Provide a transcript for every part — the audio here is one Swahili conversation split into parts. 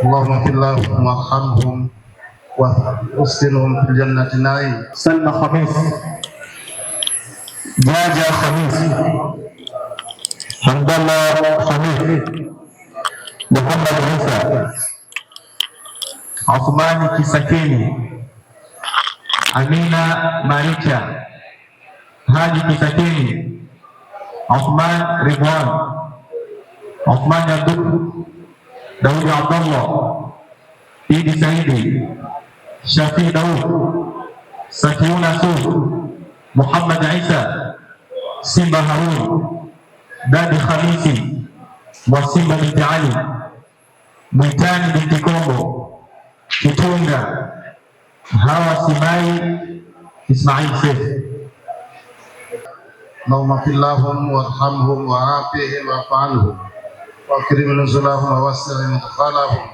اللهم اغفر لهم وارحمهم واسكنهم في الجنة النعيم. سلمى خميس، جاجة خميس، حمد الله خميس، محمد عيسى، عثمان Kisakeni, Amina Maricha, Haji Kisakeni, Uthman Ridwan, Uthman Abdul, Daudi Abdullah, Idi Saidi, Syafi Daud, Sakiuna Su, Muhammad Isa, Simba Harun, Dadi Khamisi, Wasimba binti Ali, Mwitani binti Kombo, Kitunga, Hawa Simai, Ismail Seif. اللهم اغفر لهم وارحمهم وعافهم واعف عنهم واكرم نزلهم ووسع مدخلهم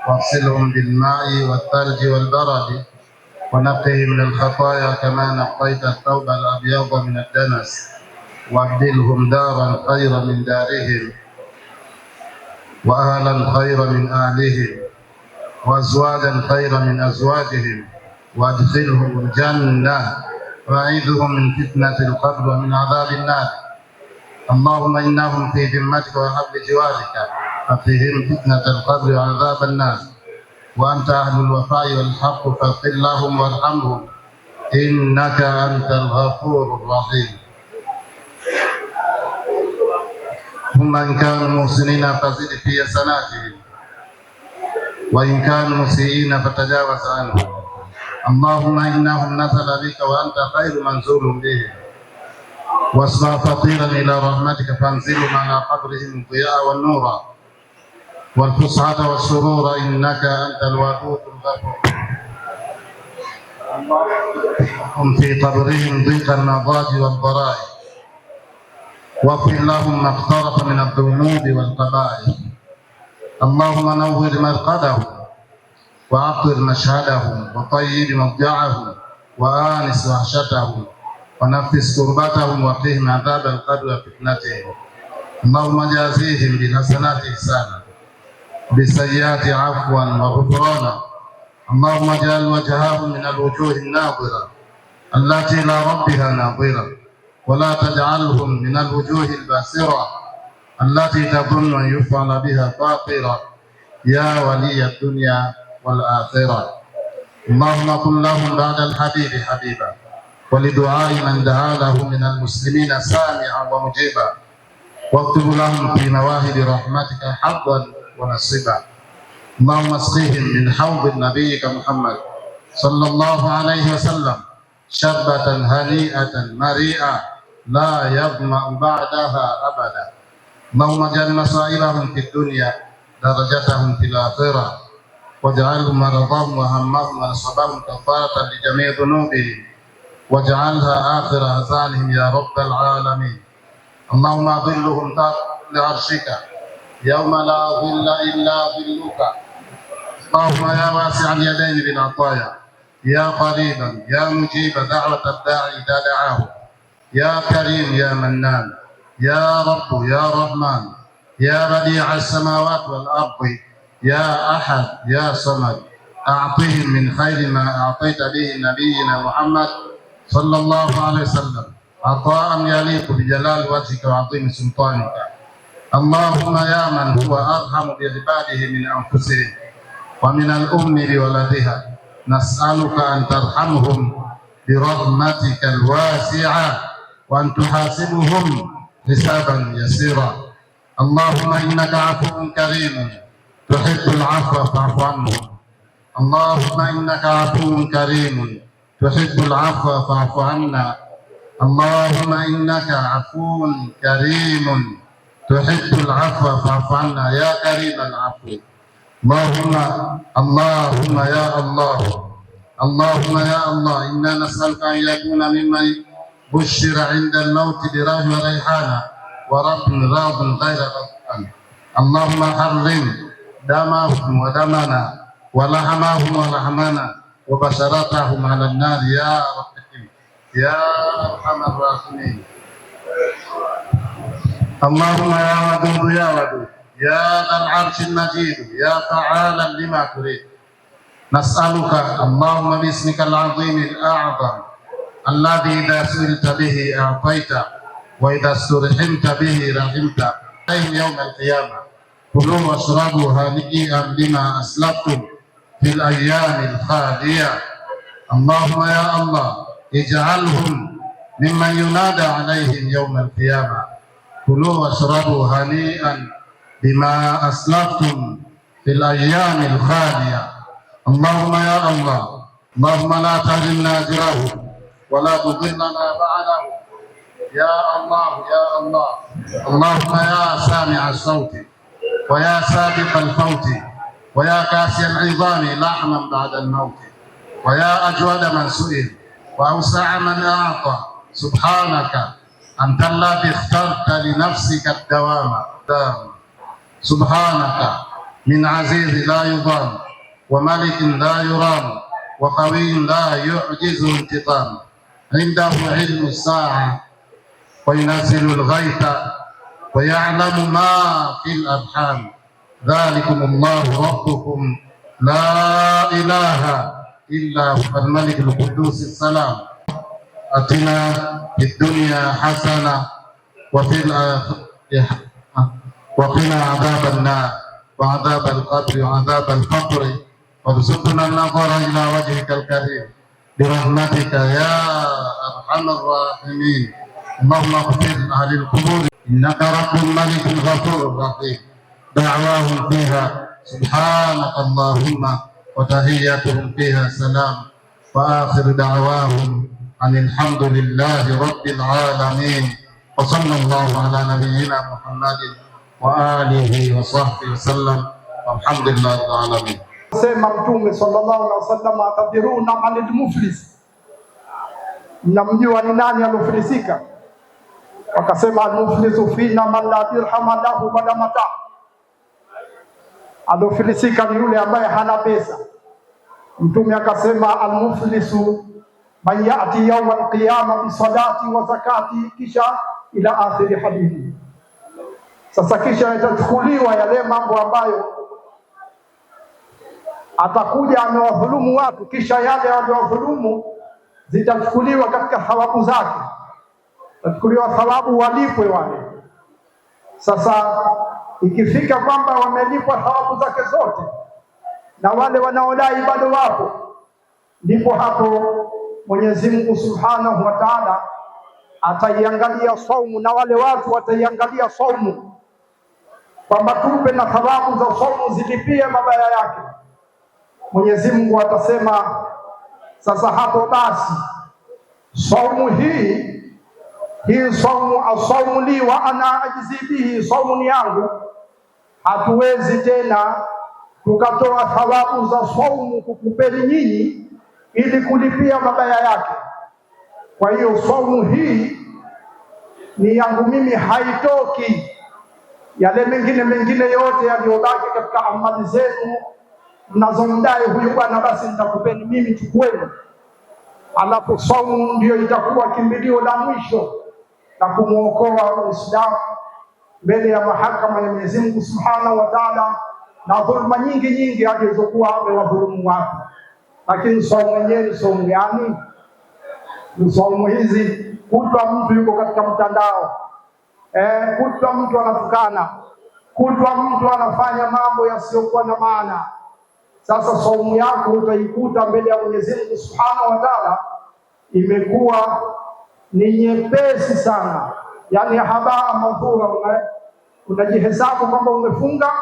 واغسلهم بالماء والثلج والبرد ونقهم من الخطايا كما نقيت الثوب الابيض من الدنس وابدلهم دارا خيرا من دارهم واهلا خيرا من اهلهم وازواجا خيرا من ازواجهم وادخلهم الجنه وأعيذهم من فتنة القبر ومن عذاب النار. اللهم إنهم في ذمتك وحبل جوارك فقهم فتنة القبر وعذاب النار وأنت أهل الوفاء والحق فاغفر لهم وارحمهم إنك أنت الغفور الرحيم. ثم إن كانوا محسنين فزد في حسناتهم وإن كانوا مسيئين فتجاوز عنهم. اللهم إنهم نزل بك وأنت خير منزول به واسمع فطيرا إلى رحمتك فانزلهم على قبرهم الضياء والنور والفسحة والسرور إنك أنت الودود الغفور. هم في قبرهم ضيق النضاج والضرائب واغفر لهم ما اقترف من الذنوب والقبائح. اللهم نور مرقدهم وعطر مشهدهم وطيب مضجعهم وآنس وحشتهم ونفس كربتهم وقهم عذاب القبر وفتنتهم. اللهم جازيهم بالحسنات إحسانا بالسيئات عفوا وغفرانا. اللهم اجعل وجههم من الوجوه الناظرة التي لا ربها ناظرة ولا تجعلهم من الوجوه الباسرة التي تظن أن يفعل بها فاقرة يا ولي الدنيا والآخرة. اللهم كن لهم بعد الحبيب حبيبا ولدعاء من دعا له من المسلمين سامعا ومجيبا واكتب لهم في مواهب رحمتك حظا ونصيبا. اللهم اسقهم من حوض نبيك محمد صلى الله عليه وسلم شربة هنيئة مريئة لا يظمأ بعدها أبدا. اللهم اجعل مصائبهم في الدنيا درجتهم في الآخرة واجعل مرضهم وهمهم ونصبهم كفارة لجميع ذنوبهم واجعلها آخر أحزانهم يا رب العالمين. اللهم أظلهم تحت عرشك يوم لا ظل إلا ظلك. اللهم يا واسع اليدين بالعطايا يا قريبا يا مجيب دعوة الداعي إذا دعاه يا كريم يا منان يا رب يا رحمن يا بديع السماوات والأرض يا أحد يا صمد أعطهم من خير ما أعطيت به نبينا محمد صلى الله عليه وسلم عطاء يليق بجلال وجهك وعظيم سلطانك. اللهم يا من هو أرحم بعباده من أنفسهم ومن الأم بولدها نسألك أن ترحمهم برحمتك الواسعة وأن تحاسبهم حسابا يسيرا. اللهم إنك عفو كريم تحب العفو فاعف عنه. اللهم إنك عفو كريم تحب العفو فاعف عنا. اللهم إنك عفو كريم تحب العفو فاعف عنا يا كريم العفو. اللهم يا الله اللهم يا الله إنا نسألك أن يكون ممن بشر عند الموت براه وريحانه ورب راض غير غضبان. اللهم حرم دمهم ودمنا ولحمهم ولحمنا وبشرتهم على النار يا رحيم يا أرحم الراحمين. اللهم يا ودود يا ودود يا ذا العرش المجيد يا فعالا لما تريد. نسألك اللهم باسمك العظيم الأعظم الذي إذا سئلت به أعطيت وإذا استرحمت به رحمت يوم القيامة كلوا واشربوا هنيئا بما أسلفتم في الأيام الخالية. اللهم يا الله اجعلهم ممن ينادى عليهم يوم القيامة كلوا واشربوا هنيئا بما أسلفتم في الأيام الخالية. اللهم يا الله اللهم لا تحرمنا أجرهم ولا تضلنا بعده يا الله يا الله. اللهم يا سامع الصوت ويا سابق الفوت ويا كاسي العظام لحما بعد الموت ويا أجود من سئل وأوسع من أعطى سبحانك أنت الذي اخترت لنفسك الدوام. سبحانك من عزيز لا يضام وملك لا يرام وقوي لا يعجز انتقام عنده علم الساعة وينزل الغيث ويعلم ما في الأرحام ذلكم الله ربكم لا إله إلا هو الملك القدوس السلام. أتنا في الدنيا حسنة وفي الآخرة وقنا عذاب النار وعذاب القبر وعذاب الفقر وارزقنا النظر إلى وجهك الكريم برحمتك يا أرحم الراحمين. اللهم اغفر أهل القبور إنك رب الملك الغفور الرحيم. دعواهم فيها سبحانك اللهم وتحياتهم فيها سلام وآخر دعواهم أن الحمد لله رب العالمين وصلى الله على نبينا محمد وآله وصحبه وسلم والحمد لله رب العالمين. Sema Mtume sallallahu alaihi wasallam, atadiruna anil muflis, mnamjua ni nani alofilisika? Wakasema almuflisu fina man la dirhama lahu wala mata. Alofilisika ni yule ambaye hana pesa. Mtume akasema almuflisu man yati yawma alqiyama bisalati wa zakati, kisha ila akhiri hadithi. Sasa kisha yatachukuliwa yale mambo ambayo atakuja amewadhulumu watu, kisha yale aliyowadhulumu zitachukuliwa katika thawabu zake, zitachukuliwa thawabu walipwe wale. Sasa ikifika kwamba wamelipwa thawabu zake zote na wale wanaodai bado wapo, ndipo hapo Mwenyezi Mungu Subhanahu wa Ta'ala ataiangalia saumu na wale watu wataiangalia saumu, kwamba tupe na thawabu za saumu zilipie mabaya yake. Mwenyezi Mungu atasema sasa hapo basi, saumu hii saumu asaumu li wa ana ajzi bihi, saumu ni yangu, hatuwezi tena tukatoa thawabu za saumu kukupeni nyinyi ili kulipia mabaya yake. Kwa hiyo saumu hii ni yangu mimi, haitoki. Yale mengine yote yaliyobaki katika amali zenu mnazomdai huyu bwana, basi nitakupeni mimi, chukueni. Alafu saumu ndio itakuwa kimbilio la mwisho na kumuokoa Uislamu mbele ya mahakama ya Mwenyezi Mungu Subhanahu wa Ta'ala na dhulma nyingi alizokuwa amewadhulumu watu. Lakini saumu yenyewe ni saumu gani? Ni saumu hizi kutwa mtu yuko katika mtandao, kutwa mtu anatukana, kutwa mtu anafanya mambo yasiyokuwa na maana. Sasa saumu yako utaikuta mbele ya Mwenyezi Mungu Subhanahu wa Ta'ala imekuwa ni nyepesi sana, yani habaa madhura. Unajihesabu kwamba umefunga,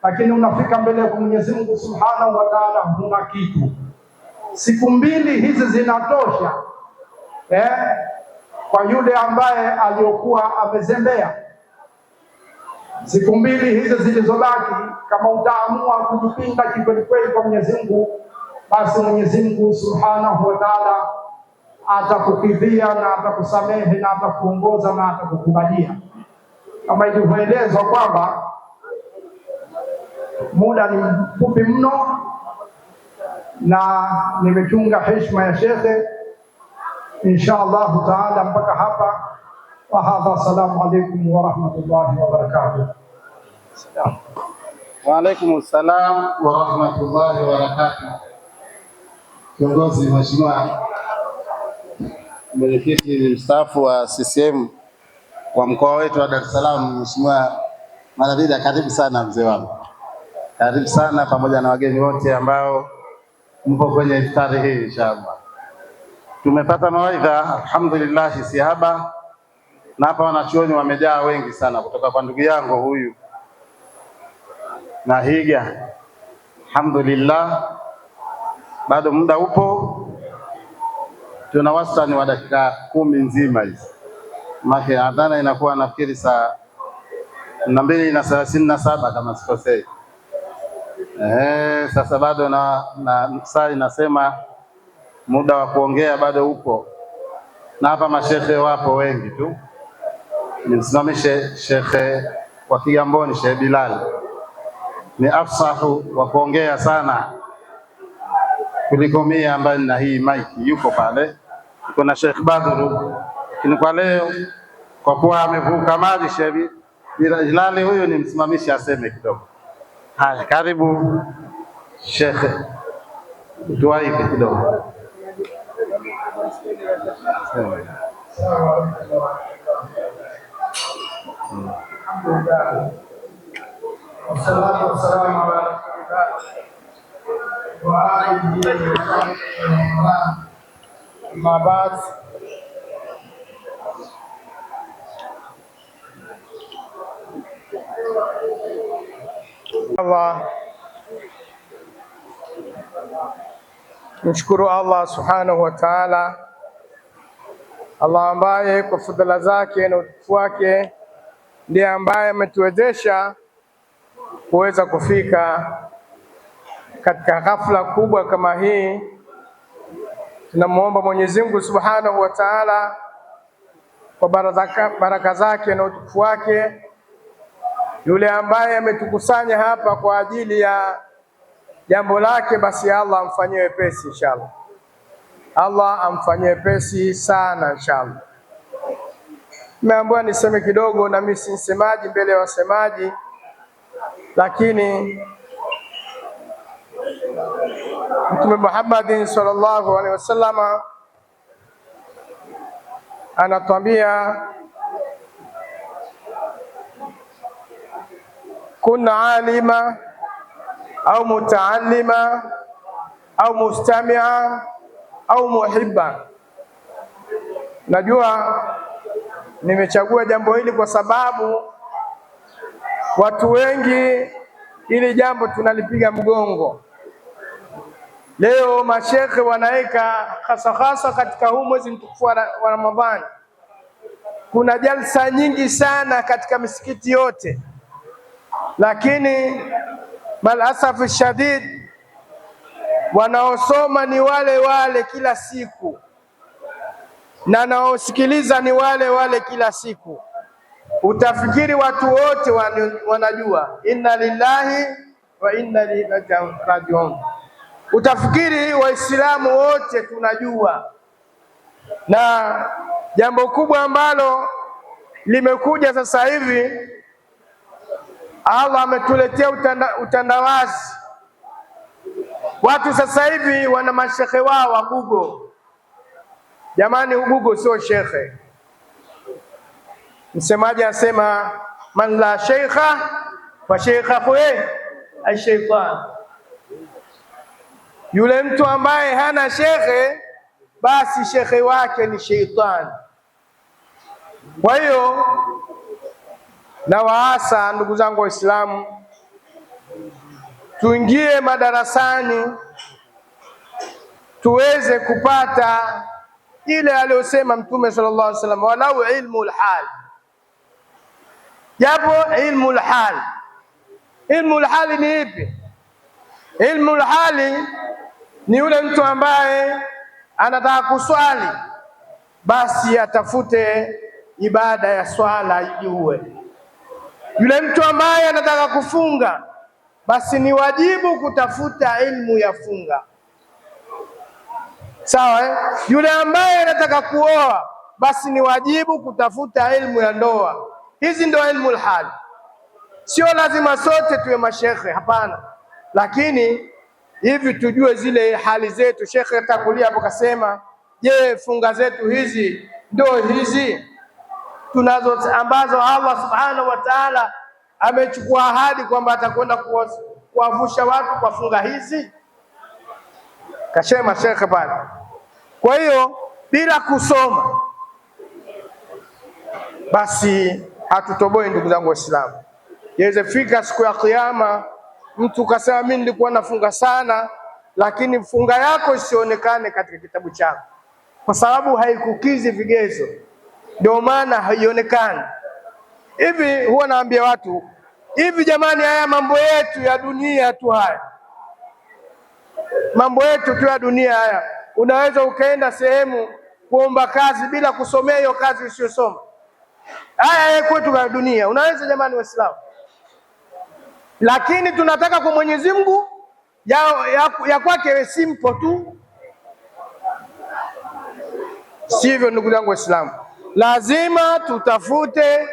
lakini unafika mbele ya Mwenyezi Mungu Subhanahu wa Ta'ala huna kitu. Siku mbili hizi zinatosha kwa yule ambaye aliyokuwa amezembea. Siku mbili hizi zilizobaki, kama utaamua kujipinga kweli kwa Mwenyezi Mungu, basi Mwenyezi Mungu Subhanahu wa Ta'ala atakukidhia na atakusamehe na atakuongoza na atakukubalia, kama ilivyoelezwa kwamba muda ni mfupi mno na nimechunga heshima ya shekhe. Insha Allah Taala mpaka hapa. Wa hadha, assalamu alaykum wa rahmatullahi wa barakatuh. Wa alaikum salam wa rahmatullahi wa barakatuh. Kiongozi Mheshimiwa mwenyekiti mstaafu wa CCM wa mkoa wetu wa Dar es Salaam, Mheshimiwa Maravida, karibu sana mzee wangu, karibu sana, pamoja na wageni wote ambao mpo kwenye iftari hii. Inshallah tumepata mawaidha alhamdulillah sihaba, na hapa wanachuoni wamejaa wengi sana, kutoka kwa ndugu yangu huyu Nahiga. Alhamdulillah, bado muda upo, tuna wastani wa dakika 10 nzima hizi, maana adhana inakuwa nafikiri saa 2:37 kama sikosei. Sasa bado na saa inasema muda wa kuongea bado upo, na hapa mashehe wapo wengi tu. Nimsimamishe shekhe wa Kigamboni, Sheikh Bilal, ni afsahu wa kuongea sana kuliko mimi ambaye nina hii maiki. Yuko pale, kuna Sheikh Badru, lakini kwa leo kwa kuwa amevuka maji Sheikh Bilal huyu nimsimamishe aseme kidogo. Haya, karibu Sheikh, tuwaipe kidogo. Wassalatu wassalamu ala rasulillah wa alihi wa sahbihi wa man amma ba'd. Allah, mshukuru Allah subhanahu wa ta'ala, Allah ambaye kwa fadhila zake na utukufu wake ndiye ambaye ametuwezesha kuweza kufika katika ghafla kubwa kama hii. Tunamuomba Mwenyezi Mungu Subhanahu wa Ta'ala kwa baraka zake na utukufu wake, yule ambaye ametukusanya hapa kwa ajili ya jambo lake, basi Allah amfanyie wepesi inshallah. Allah amfanyie wepesi sana inshallah. Nimeambiwa niseme kidogo, na mimi si msemaji mbele ya wasemaji, lakini Mtume Muhammad sallallahu alaihi wasallam anatuambia kuna alima au mutaallima au mustamia au muhibba. Najua nimechagua jambo hili kwa sababu watu wengi ili jambo tunalipiga mgongo. Leo mashekhe wanaweka hasa katika huu mwezi mtukufu wa Ramadhani, kuna jalsa nyingi sana katika misikiti yote, lakini malasafu shadid wanaosoma ni wale wale kila siku na naosikiliza ni wale wale kila siku. Utafikiri watu wote wanajua inna lillahi wa inna ilaihi rajiun. Utafikiri Waislamu wote tunajua. Na jambo kubwa ambalo limekuja sasa hivi, Allah ametuletea utandawazi. Watu sasa hivi wana mashekhe wao wa Google. Jamani, Google sio shekhe. Msemaji asema man la sheikha fa sheikhahu ash-shaytan. Yule mtu ambaye hana shekhe, basi shekhe wake ni sheitani. Kwa hiyo na waasa ndugu zangu Waislamu, tuingie madarasani tuweze kupata ile aliyosema Mtume sallallahu alaihi wasallam, walau ilmul hal, japo ilmul hal. Ilmul hali ni ipi? Ilmul hali ni yule mtu ambaye anataka kuswali, basi atafute ibada ya swala ijue. Yule mtu ambaye anataka kufunga, basi ni wajibu kutafuta ilmu ya funga. Sawa Yule ambaye anataka kuoa, basi ni wajibu kutafuta ilmu ya ndoa. Hizi ndio ilmul hali. Sio lazima sote tuwe mashekhe, hapana, lakini hivi tujue zile hali zetu. Shekhe takulia hapo kasema, je, funga zetu hizi ndio hizi tunazo ambazo Allah subhanahu wa ta'ala amechukua ahadi kwamba atakwenda kuwavusha watu kwa funga hizi? Kasema shekhe pale. Kwa hiyo bila kusoma basi hatutoboi, ndugu zangu Waislamu. Yaweze fika siku ya Kiyama mtu kasema mimi nilikuwa nafunga sana, lakini funga yako isionekane katika kitabu chako kwa sababu haikukizi vigezo, ndio maana haionekani. Hivi huwa naambia watu hivi, jamani, haya mambo yetu ya dunia tu, haya mambo yetu tu ya dunia haya, unaweza ukaenda sehemu kuomba kazi bila kusomea hiyo kazi usiyosoma. Haya kwetu ya dunia unaweza, jamani Waislamu, lakini tunataka kwa Mwenyezi Mungu ya kwake simple tu, sivyo? Ndugu zangu Waislamu, lazima tutafute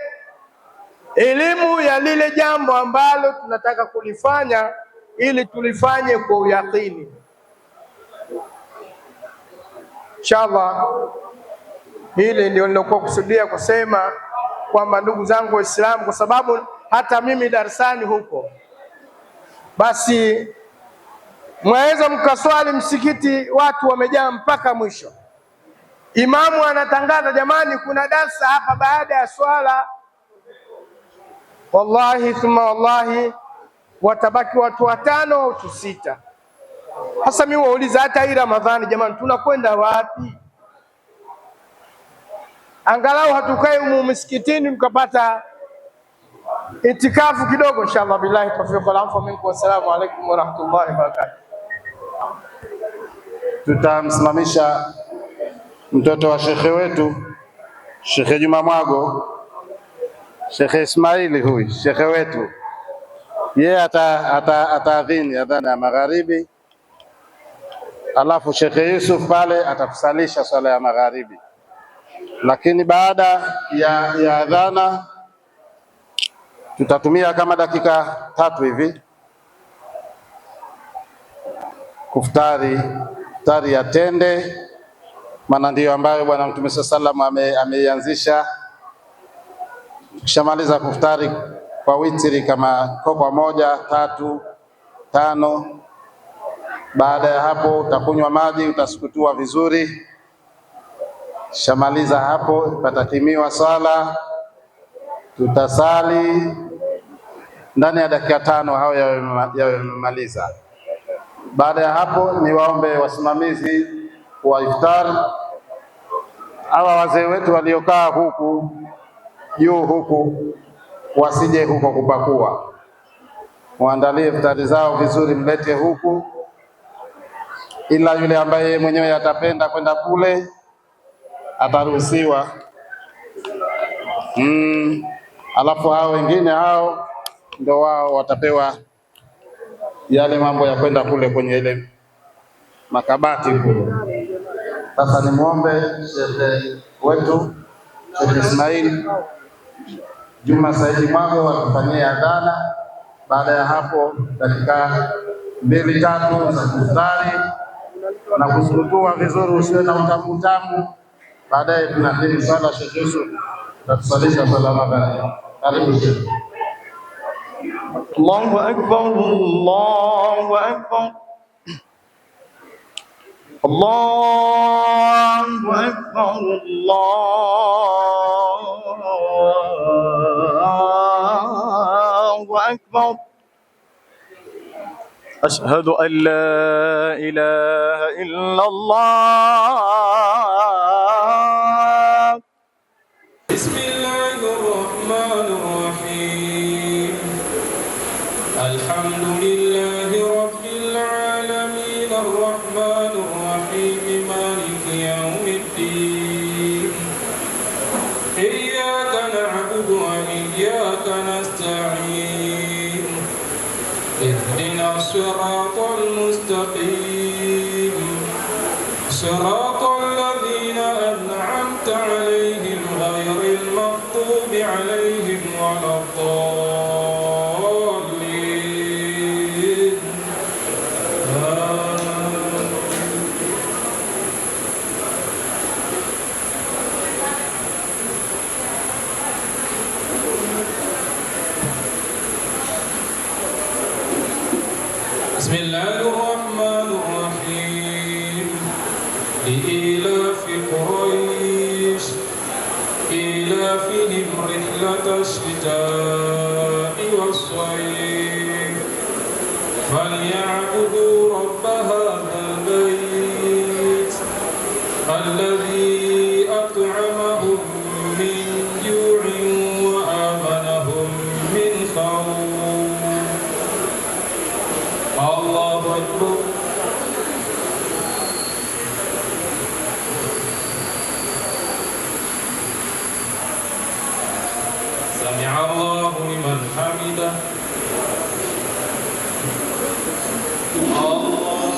elimu ya lile jambo ambalo tunataka kulifanya ili tulifanye kwa uyakini. Inshallah, hili ndio nilokuwa kusudia kusema kwamba ndugu zangu Waislamu, kwa sababu hata mimi darasani huko, basi mwaweza mkaswali msikiti watu wamejaa mpaka mwisho. Imamu anatangaza, jamani, kuna darsa hapa baada ya swala. Wallahi thumma wallahi watabaki watu 5 au 6. Hasa mimi wauliza, hata hii Ramadhani jamani, tunakwenda wapi? Angalau hatukae humu msikitini mkapata itikafu kidogo. Inshallah, billahi tawfiq wal afwa minkum. Wassalamu alaykum wa rahmatullahi wa barakatuh. Tutamsimamisha mtoto wa shekhe wetu, Shekhe Juma Mwago, Shekhe Ismaili, huyu shekhe wetu, yeye ataadhini adhana ya magharibi, alafu Shekhe Yusuf pale atakusalisha swala ya magharibi. Lakini baada ya adhana tutatumia kama dakika 3 hivi kuftari ya tende, maana ndiyo ambayo Bwana Mtume sallallahu alaihi wasallam ameianzisha. Tukishamaliza kuftari kwa witri kama kopa 1, 3, 5, baada ya hapo utakunywa maji, utasukutua vizuri. Shamaliza hapo patatimiwa sala, tutasali ndani ya dakika 5 hao yamemaliza. Baada ya hapo ni waombe wasimamizi wa iftar, hawa wazee wetu waliokaa huku juu huku wasije huko kupakua, muandalie iftari zao vizuri, mlete huku, ila yule ambaye mwenyewe atapenda kwenda kule ataruhusiwa. Alafu hao wengine hao ndio wao watapewa yale mambo ya kwenda kule kwenye ile makabati kule. Sasa nimuombe shekhe wetu Shekhe Ismail Juma Saidi Mwago watufanyie adhana. Baada ya hapo dakika 2-3 za kuftari na kusukutua vizuri, usiwe na utamu. Baadaye tunadhini swala. Shekhe Yusuf tatusalisha swala magharibi. Karibu Shekhe. Allahu akbar, Allahu akbar, Allahu akbar, Allahu akbar. Ashhadu an la ilaha illallah. Alhamdulillahi rabbil alamin arrahmanir rahim maliki yawmiddin. Iyyaka na'budu wa iyyaka nasta'in. Ihdinas siratal mustaqim. Siratal ladzina an'amta 'alaihim ghairil maghdubi 'alaihim waladdallin. الله الرحمن الرحيم لإيلاف قريش إيلافهم رحلة الشتاء والصيف فليعبدوا رب هذا البيت الذي أطعمهم من جوع وآمنهم من خوف. الله أكبر. سمع الله لمن حمده. الله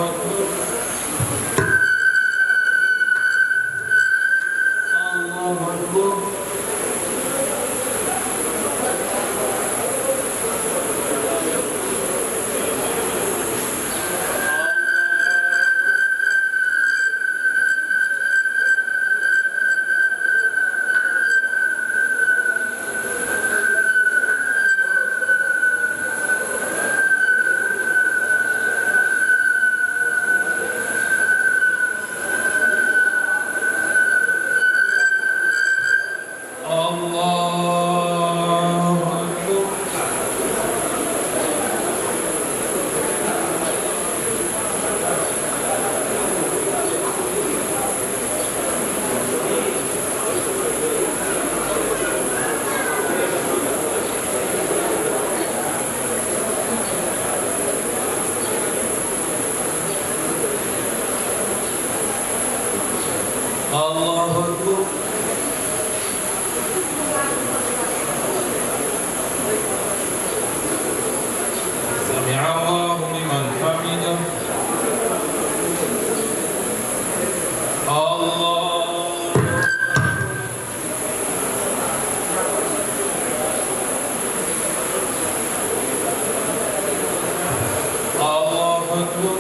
أكبر. الله أكبر. الله أكبر. سمع الله لمن حمده. الله أكبر.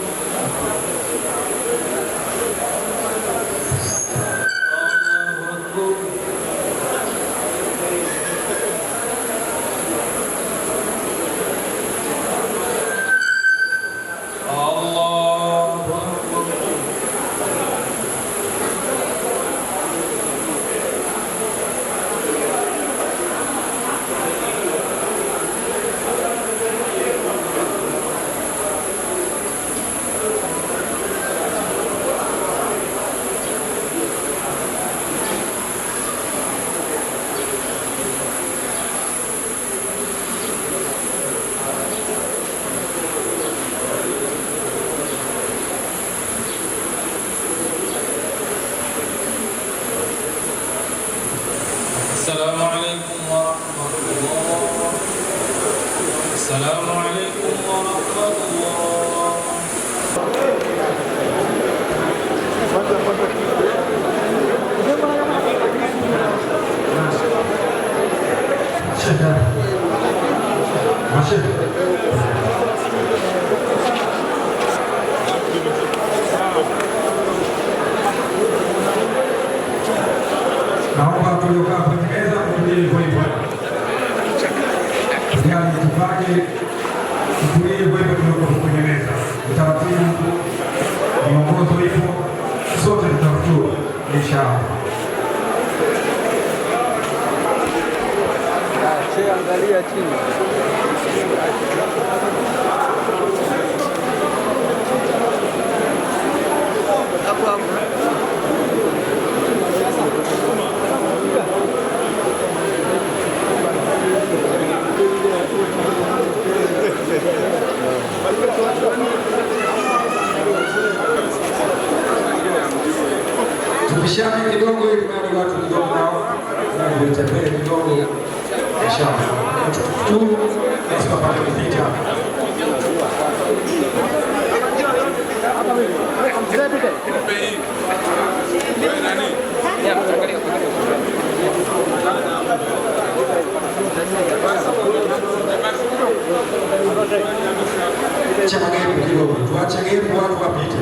السلام عليكم ورحمة الله. السلام عليكم ورحمة الله. Naomba tuliokaa kwenye meza kutulie hivyo hivyo, yaani tufanye tutulie hivyo hivyo tuliokuwa kwenye meza. Utaratibu, miongozo ipo, sote tutafutua inshallah. Angalia chini. Hapo hapo. Tupishane kidogo ili bado watu kidogo nao na vitembele kidogo inshallah. Tu basi papate kupita. Chama gepu kidogo, tuache gepu watu wapite.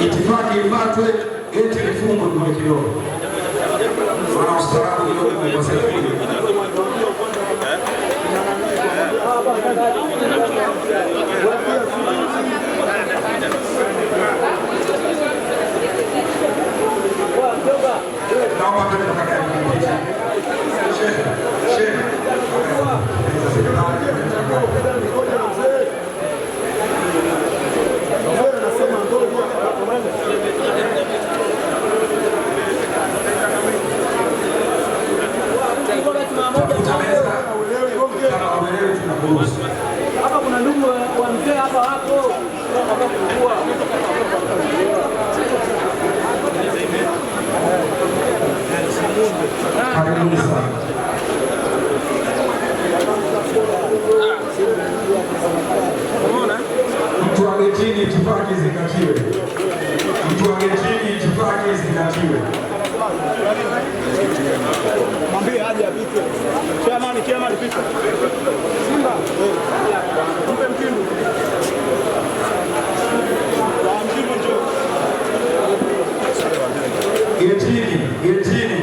Itifaki ifatwe, geti lifungwe kule kidogo. Maana ustaarabu kidogo kwa serikali. Naomba tuende mpaka hapa kuna ndugu wa mzee hapa hapo. Mtu wa getini itifaki zingatiwe. Mtu wa getini itifaki zingatiwe. Mwambie aje apite. Chairman pita. Simba. Mpe mkindu. Mkindu njoo. Getini. Getini.